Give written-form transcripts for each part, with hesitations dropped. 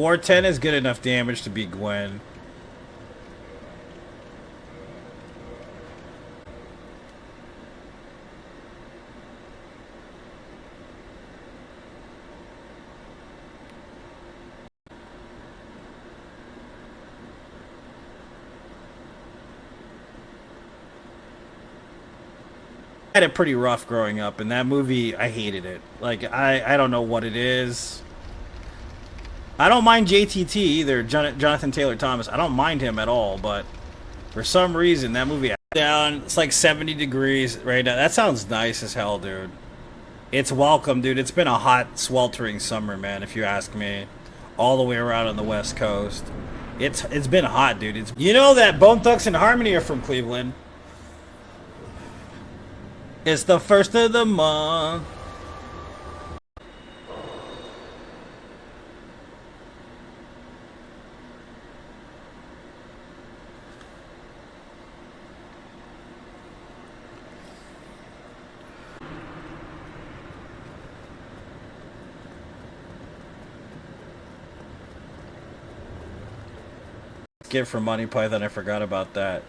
410 is good enough damage to beat Gwen. I had it pretty rough growing up, and that movie, I hated it. Like, I don't know what it is. I don't mind JTT either, Jonathan Taylor Thomas. I don't mind him at all, but for some reason, that movie down. It's like 70 degrees right now. That sounds nice as hell, dude. It's welcome, dude. It's been a hot, sweltering summer, man, if you ask me. All the way around on the West Coast. It's been hot, dude. You know that Bone Thugs and Harmony are from Cleveland. It's the first of the month. Gift from Monty Python, I forgot about that.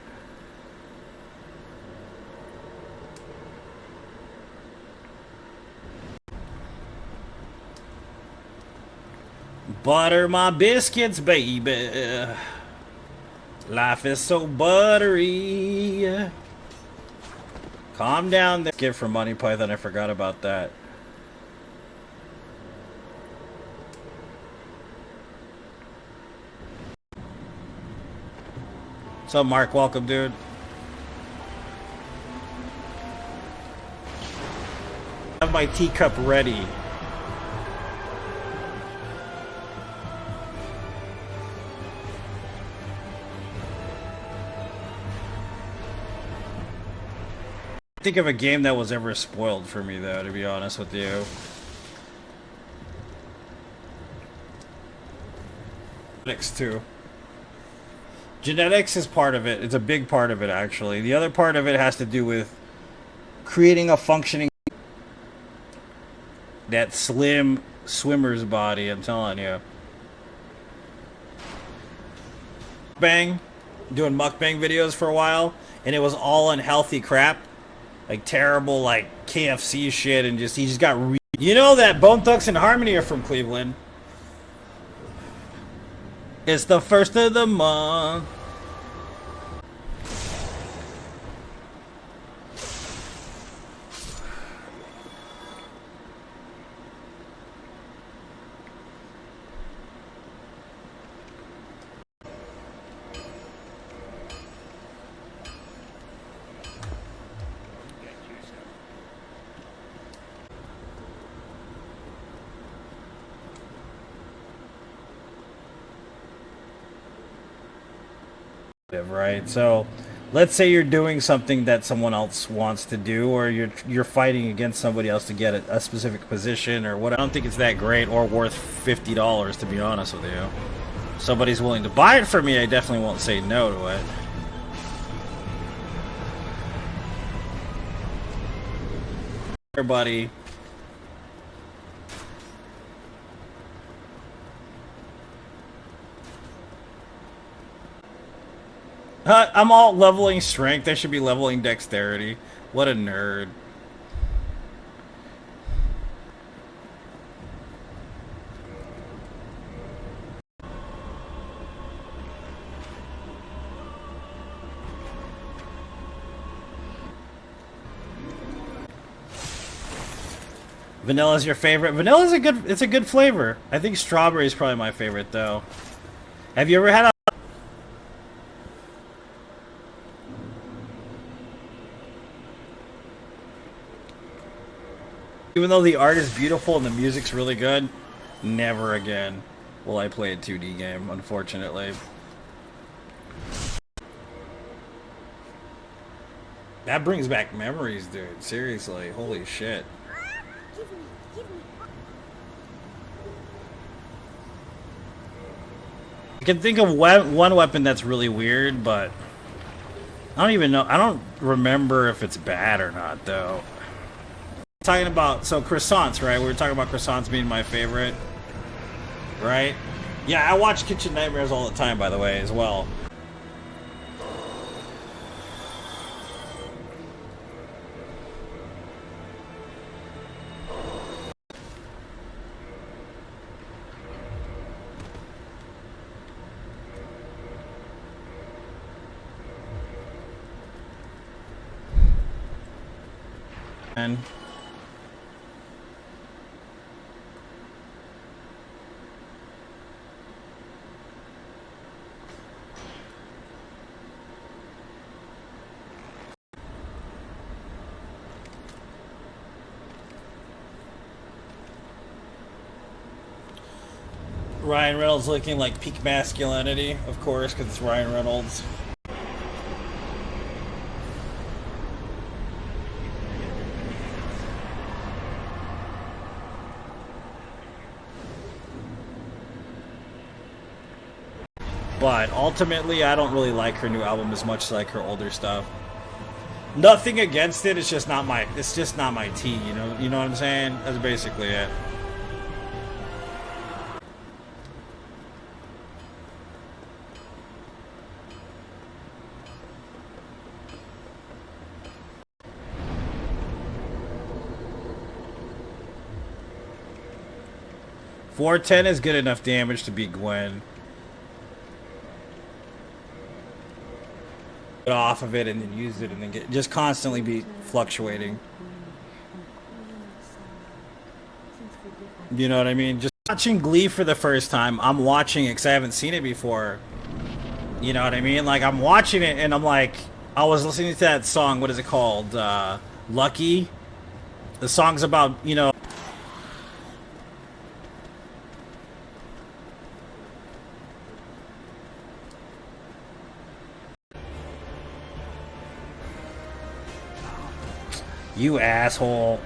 Butter my biscuits, baby. Life is so buttery. Calm down there. Gift from Monty Python, I forgot about that. What's up, Mark? Welcome, dude. I have my teacup ready. Think of a game that was ever spoiled for me, though, to be honest with you. Genetics, too. Genetics is part of it. It's a big part of it, actually. The other part of it has to do with creating a functioning... that slim swimmer's body, I'm telling you. Mukbang. Doing mukbang videos for a while, and it was all unhealthy crap. Like terrible, like KFC shit, and he just got you know that Bone Thugs and Harmony are from Cleveland. It's the first of the month. Right, so let's say you're doing something that someone else wants to do, or you're fighting against somebody else to get a specific position or what. I don't think it's that great or worth $50, to be honest with you. If somebody's willing to buy it for me, I definitely won't say no to it. Everybody. I'm all leveling strength. I should be leveling dexterity. What a nerd. Vanilla's your favorite? Vanilla's it's a good flavor. I think strawberry is probably my favorite, though. Have you ever had a... Even though the art is beautiful and the music's really good, never again will I play a 2D game, unfortunately. That brings back memories, dude. Seriously. Holy shit. I can think of one weapon that's really weird, but I don't even know. I don't remember if it's bad or not, though. Talking about, so croissants, right? We were talking about croissants being my favorite, right? Yeah, I watch Kitchen Nightmares all the time, by the way, as well. And Ryan Reynolds looking like peak masculinity, of course, because it's Ryan Reynolds. But ultimately, I don't really like her new album as much as like her older stuff. Nothing against it. It's just not my. It's just not my tea. You know. You know what I'm saying? That's basically it. .410 is good enough damage to beat Gwen. Get off of it and then use it and then just constantly be fluctuating. You know what I mean? Just watching Glee for the first time, I'm watching it because I haven't seen it before. You know what I mean? Like, I'm watching it and I'm like, I was listening to that song, what is it called? Lucky? The song's about, you know, you asshole.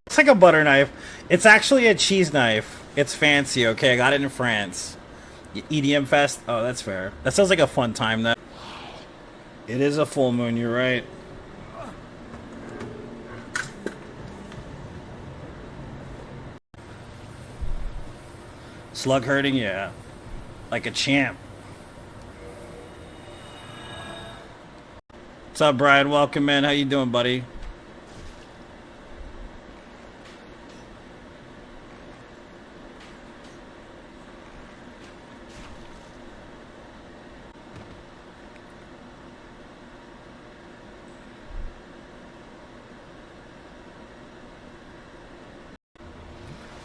It's like a butter knife. It's actually a cheese knife. It's fancy, okay? I got it in France. EDM Fest? Oh, that's fair. That sounds like a fun time, though. It is a full moon, you're right. Slug herding, yeah. Like a champ. What's up, Brian? Welcome, man. How you doing, buddy?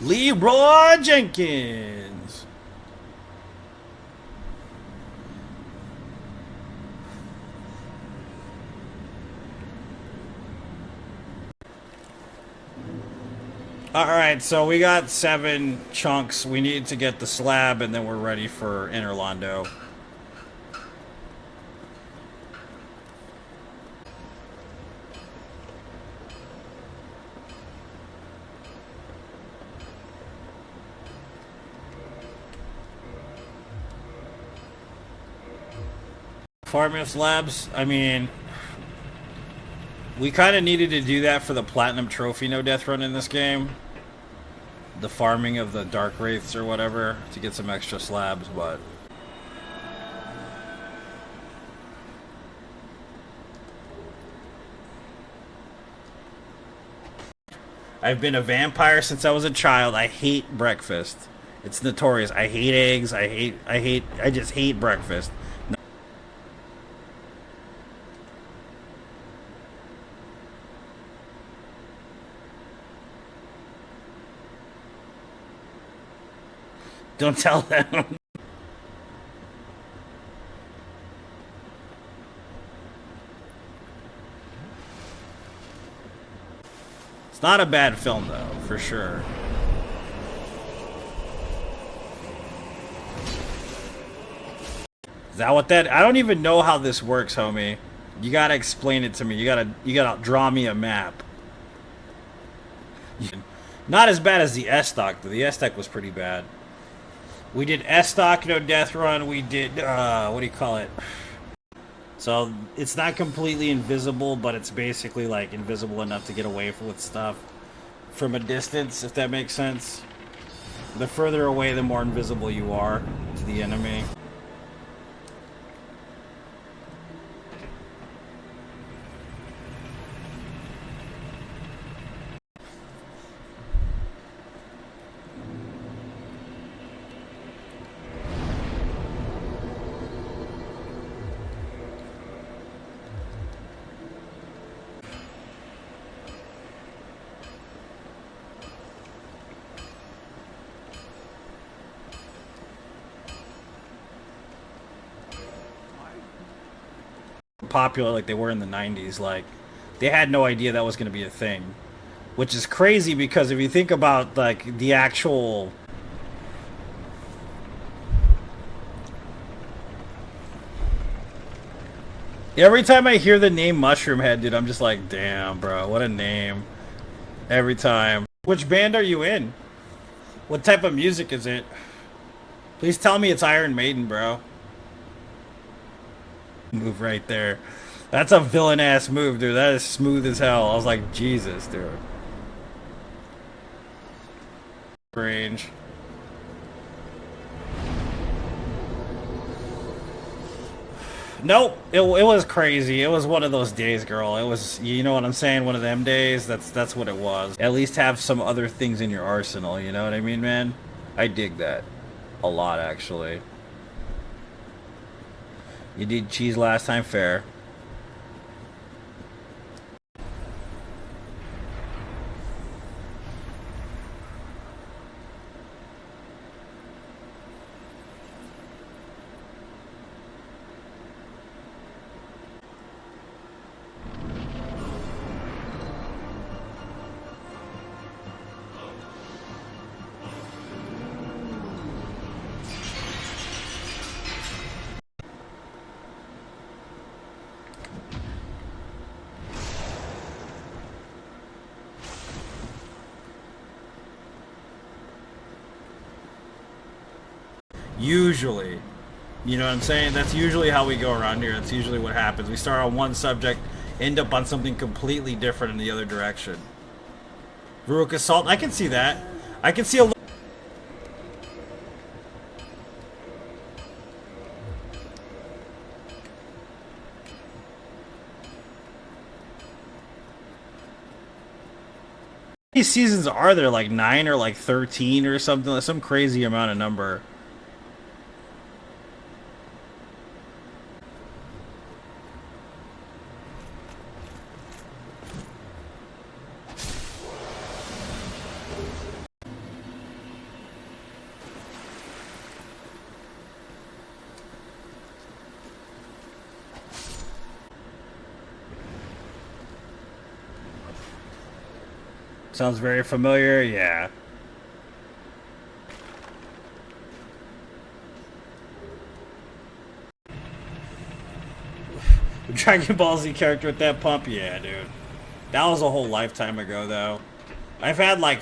Leroy Jenkins. Alright, so we got 7 chunks. We need to get the slab and then we're ready for Interlando. Farming slabs, I mean, we kind of needed to do that for the Platinum Trophy No Death run in this game. The farming of the Dark Wraiths or whatever to get some extra slabs, but I've been a vampire since I was a child. I hate breakfast. It's notorious. I hate eggs. I just hate breakfast. Don't tell them. It's not a bad film, though, for sure. Is that what that... I don't even know how this works, homie. You gotta explain it to me. You gotta draw me a map. Not as bad as the S-Stock, though. The S-Stock was pretty bad. We did S-Stock, No Death Run. We did, what do you call it? So, it's not completely invisible, but it's basically, like, invisible enough to get away with stuff from a distance, if that makes sense. The further away, the more invisible you are to the enemy. Popular like they were in the 90s, like they had no idea that was going to be a thing, which is crazy because if you think about like the actual every time I hear the name Mushroom Head, dude, I'm just like, damn, bro, what a name. Every time. Which band are you in? What type of music is it? Please tell me it's Iron Maiden, bro. Move right there. That's a villain ass move, dude. That is smooth as hell. I was like, Jesus, dude. Range. Nope. It was crazy. It was one of those days, girl. It was, you know what I'm saying? One of them days. That's what it was. At least have some other things in your arsenal. You know what I mean, man? I dig that a lot, actually. You did cheese last time, fair. Usually. You know what I'm saying? That's usually how we go around here. That's usually what happens. We start on one subject, end up on something completely different in the other direction. Rurik Assault, I can see that. I can see a little. How many seasons are there? Like 9 or like 13 or something? Like some crazy amount of number. Sounds very familiar, yeah. Dragon Ball Z character with that pump, yeah, dude. That was a whole lifetime ago, though. I've had like.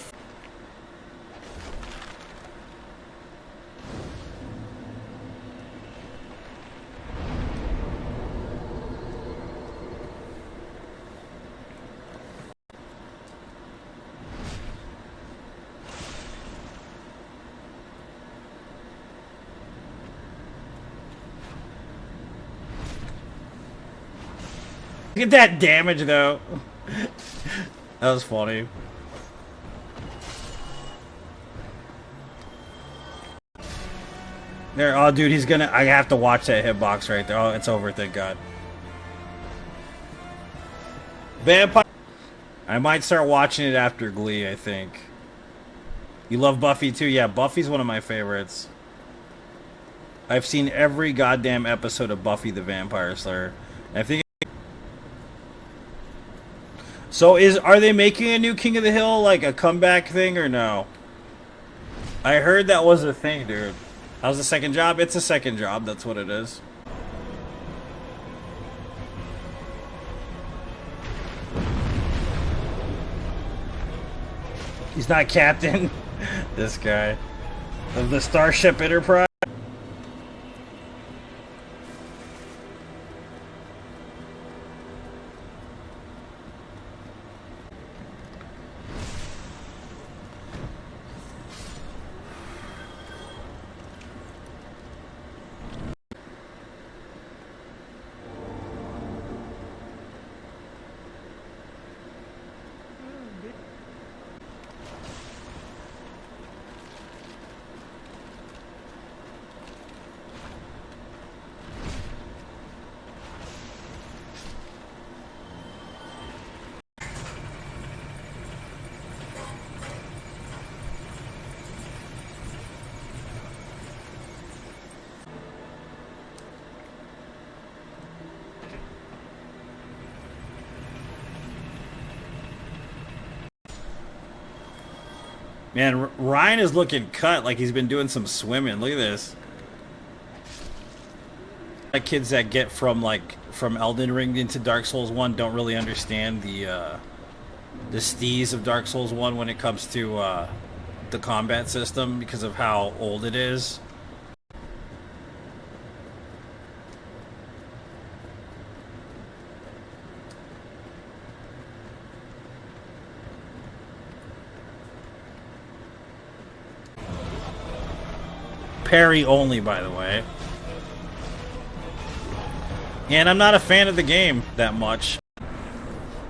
Look at that damage, though. That was funny. There, oh, dude, he's gonna. I have to watch that hitbox right there. Oh, it's over, thank God. Vampire. I might start watching it after Glee, I think. You love Buffy too? Yeah, Buffy's one of my favorites. I've seen every goddamn episode of Buffy the Vampire Slayer. I think. So are they making a new King of the Hill, like a comeback thing, or no? I heard that was a thing, dude. How's the second job? It's a second job, that's what it is. He's not captain. This guy. Of the Starship Enterprise. Man, Ryan is looking cut like he's been doing some swimming. Look at this. The kids that get from from Elden Ring into Dark Souls 1 don't really understand the steez of Dark Souls 1 when it comes to the combat system because of how old it is. Parry only, by the way. And I'm not a fan of the game that much.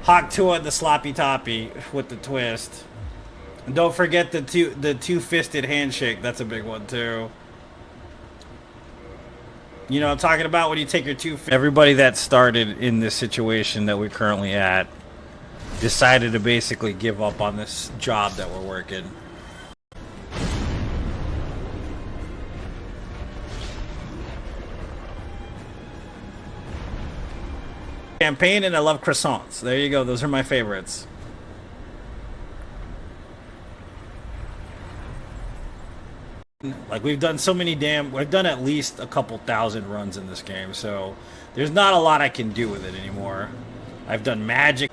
Hawk Tua the sloppy toppy with the twist. And don't forget the two-fisted handshake. That's a big one too. You know what I'm talking about when you take your two. Everybody that started in this situation that we're currently at decided to basically give up on this job that we're working. Campaign, and I love croissants. There you go. Those are my favorites. Like, we've done so many we've done at least a couple thousand runs in this game, so there's not a lot I can do with it anymore. I've done magic.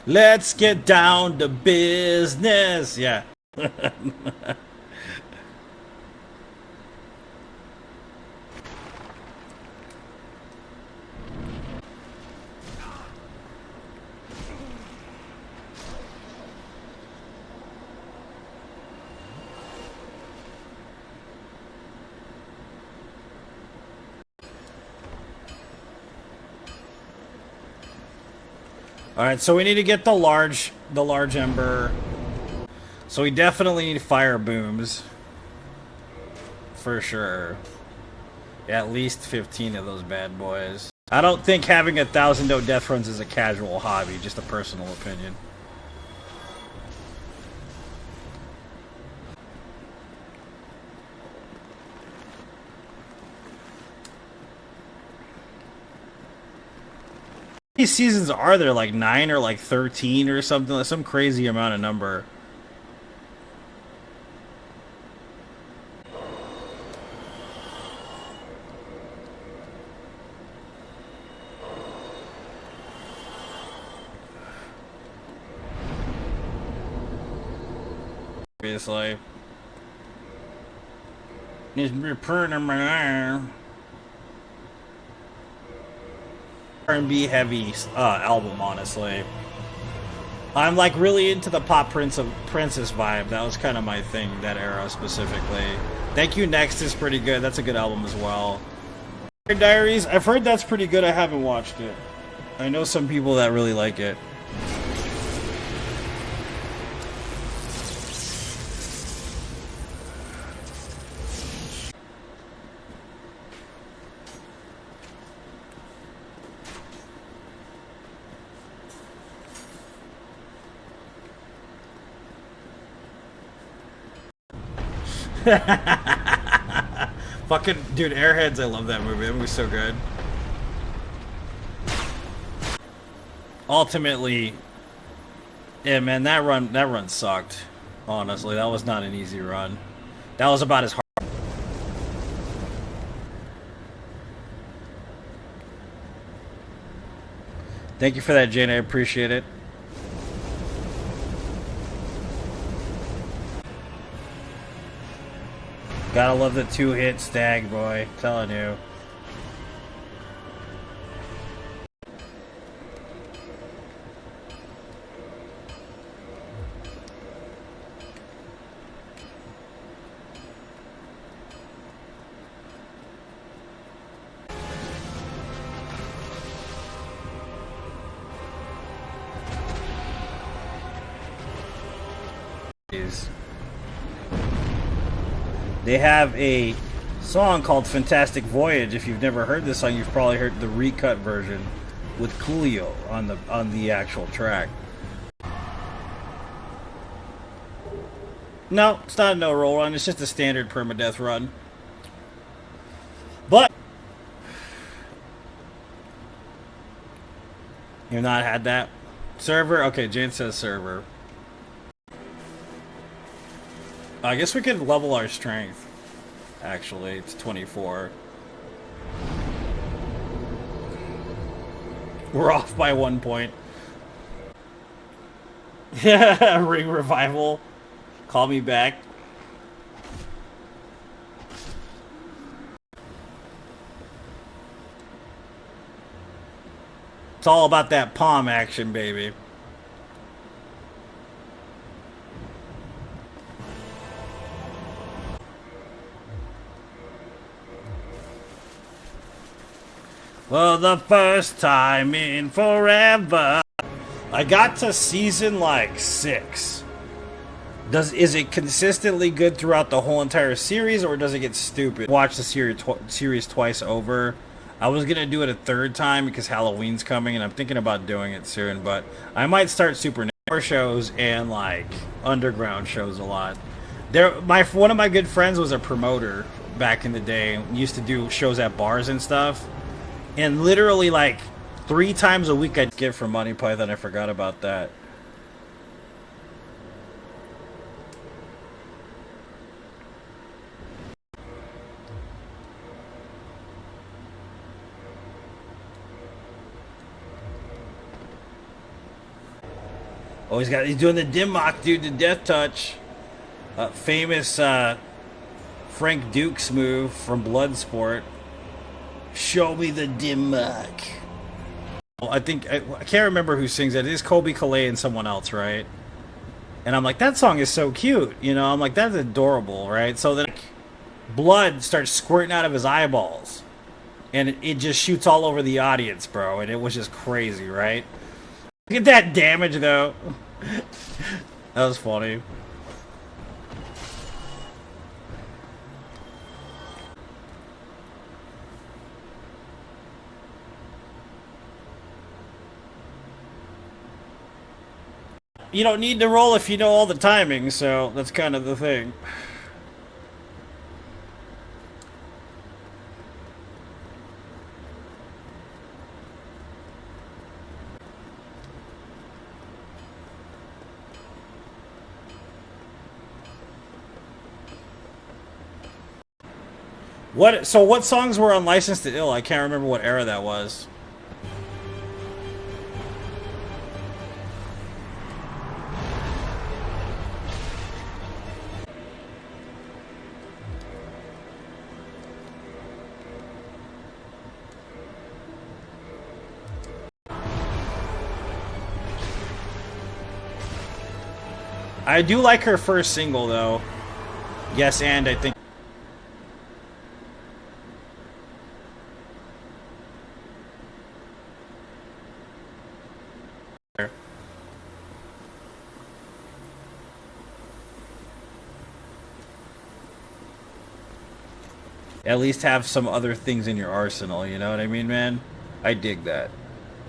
Let's get down to business. Yeah. All right, so we need to get the large ember. So we definitely need fire booms. For sure. Yeah, at least 15 of those bad boys. I don't think having 1,000 no death runs is a casual hobby, just a personal opinion. How many seasons are there? Like 9 or like 13 or something? Like some crazy amount of number. Obviously. It's returning my eye. R&B heavy album, honestly. I'm like really into the pop princess vibe. That was kind of my thing, that era specifically. Thank You Next is pretty good. That's a good album as well. Diaries, I've heard that's pretty good. I haven't watched it. I know some people that really like it. Fucking dude, Airheads, I love that movie. That movie's so good. Ultimately, yeah, man, that run sucked. Honestly, that was not an easy run. That was about as hard. Thank you for that, Jane. I appreciate it. Gotta love the 2-hit stag, boy. I'm telling you. They have a song called Fantastic Voyage. If you've never heard this song, you've probably heard the recut version with Coolio on the actual track. No, it's not a no roll run, it's just a standard permadeath run. But You've not had that? Server? Okay, Jane says server. I guess we could level our strength. Actually, it's 24. We're off by 1 point. Ring revival. Call me back. It's all about that palm action, baby. For the first time in forever. I got to season like 6. Is it consistently good throughout the whole entire series, or does it get stupid? Watch the series twice over. I was gonna do it a third time because Halloween's coming, and I'm thinking about doing it soon. But I might start Supernatural shows and like underground shows a lot. One of my good friends was a promoter back in the day. Used to do shows at bars and stuff, and literally like 3 times a week I'd get from Monty Python. I forgot about that. Oh, he's doing the dim mock, dude, the death touch. Famous Frank Dukes move from Bloodsport. Show me the dim mock. I can't remember who sings it. It is Colby Calais and someone else, right? And I'm like, that song is so cute, you know. I'm like, that's adorable, right? So then, blood starts squirting out of his eyeballs, and it just shoots all over the audience, bro. And it was just crazy, right? Look at that damage, though. That was funny. You don't need to roll if you know all the timing, so that's kind of the thing. What songs were on Licensed to Ill? I can't remember what era that was. I do like her first single, though. Yes, and I think... At least have some other things in your arsenal, you know what I mean, man? I dig that.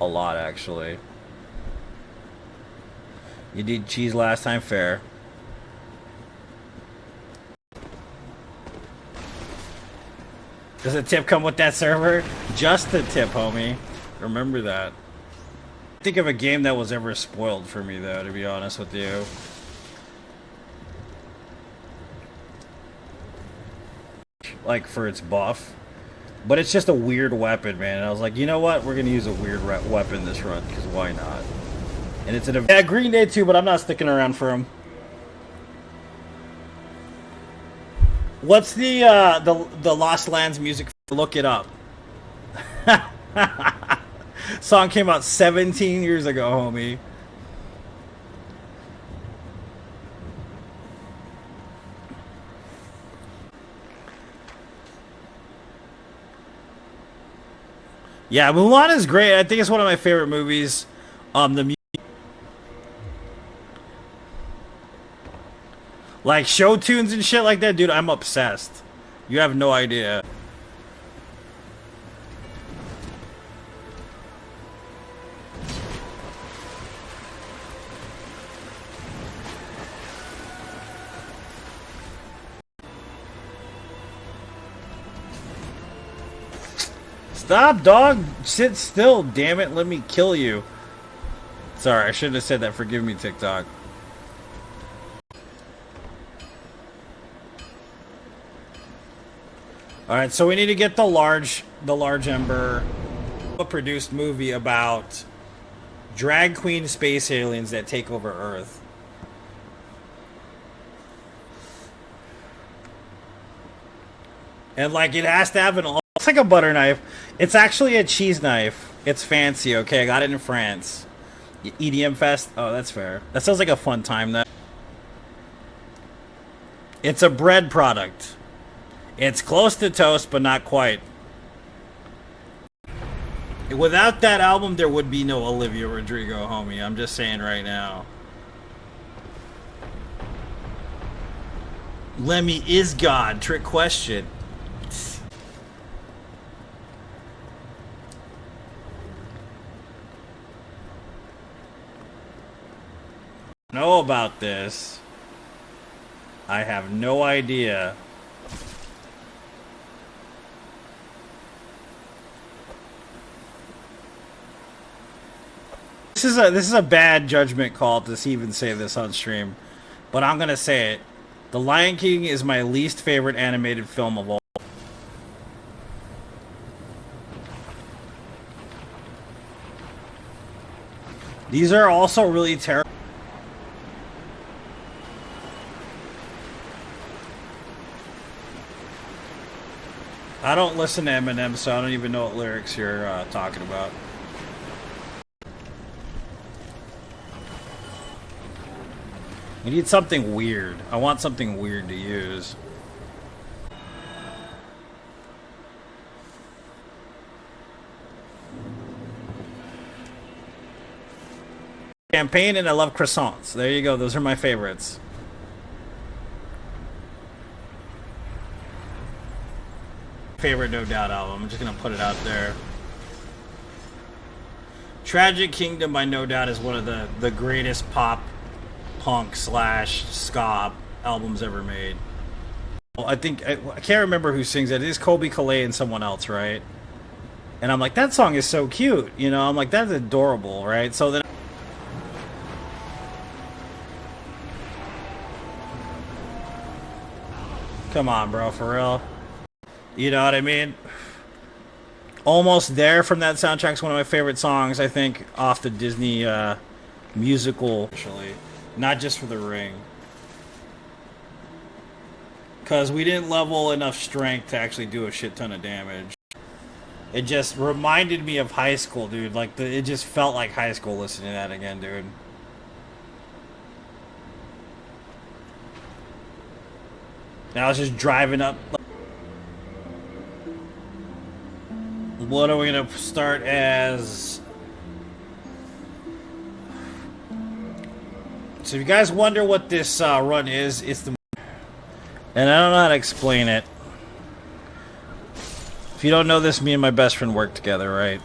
A lot, actually. You did cheese last time, fair. Does a tip come with that server? Just the tip, homie. Remember that. Think of a game that was ever spoiled for me, though, to be honest with you. Like, for its buff. But it's just a weird weapon, man. And I was like, you know what? We're going to use a weird weapon this run, because why not? And it's an... Yeah, Green Day too, but I'm not sticking around for him. What's the Lost Lands music? Look it up. Song came out 17 years ago, homie. Yeah, Mulan is great. I think it's one of my favorite movies. The like show tunes and shit like that, dude. I'm obsessed. You have no idea. Stop, dog. Sit still, damn it. Let me kill you. Sorry, I shouldn't have said that. Forgive me, TikTok. All right, so we need to get the large Ember produced movie about drag queen space aliens that take over Earth. And like it has to have an. It's like a butter knife. It's actually a cheese knife. It's fancy. Okay, I got it in France. EDM Fest. Oh, that's fair. That sounds like a fun time. Though. It's a bread product. It's close to toast, but not quite. Without that album, there would be no Olivia Rodrigo, homie. I'm just saying right now. Lemmy is God. Trick question. Know about this. I have no idea. This is a bad judgment call to even say this on stream, but I'm gonna say it. The Lion King is my least favorite animated film of all. These are also really terrible. I don't listen to Eminem, so I don't even know what lyrics you're talking about. We need something weird. I want something weird to use. Champagne and I love croissants. There you go. Those are my favorites. Favorite No Doubt album. I'm just gonna put it out there. Tragic Kingdom by No Doubt is one of the greatest pop punk / ska albums ever made. Well, I think I can't remember who sings it. It is Kobe Calais and someone else, right? And I'm like, that song is so cute, you know. I'm like, that's adorable, right? So then, come on, bro, for real. You know what I mean? Almost There from that soundtrack is one of my favorite songs, I think, off the Disney musical, actually. Not just for The Ring. Because we didn't level enough strength to actually do a shit ton of damage. It just reminded me of high school, dude. Like, it just felt like high school listening to that again, dude. Now I was just driving up. What are we gonna start as? So if you guys wonder what this run is, it's the... And I don't know how to explain it. If you don't know this, me and my best friend work together, right?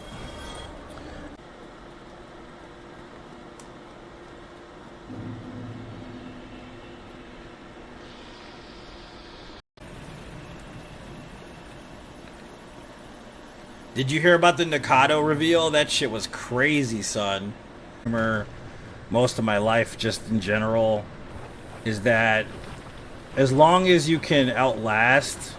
Did you hear about the Nikado reveal? That shit was crazy, son. Most of my life, just in general, is that as long as you can outlast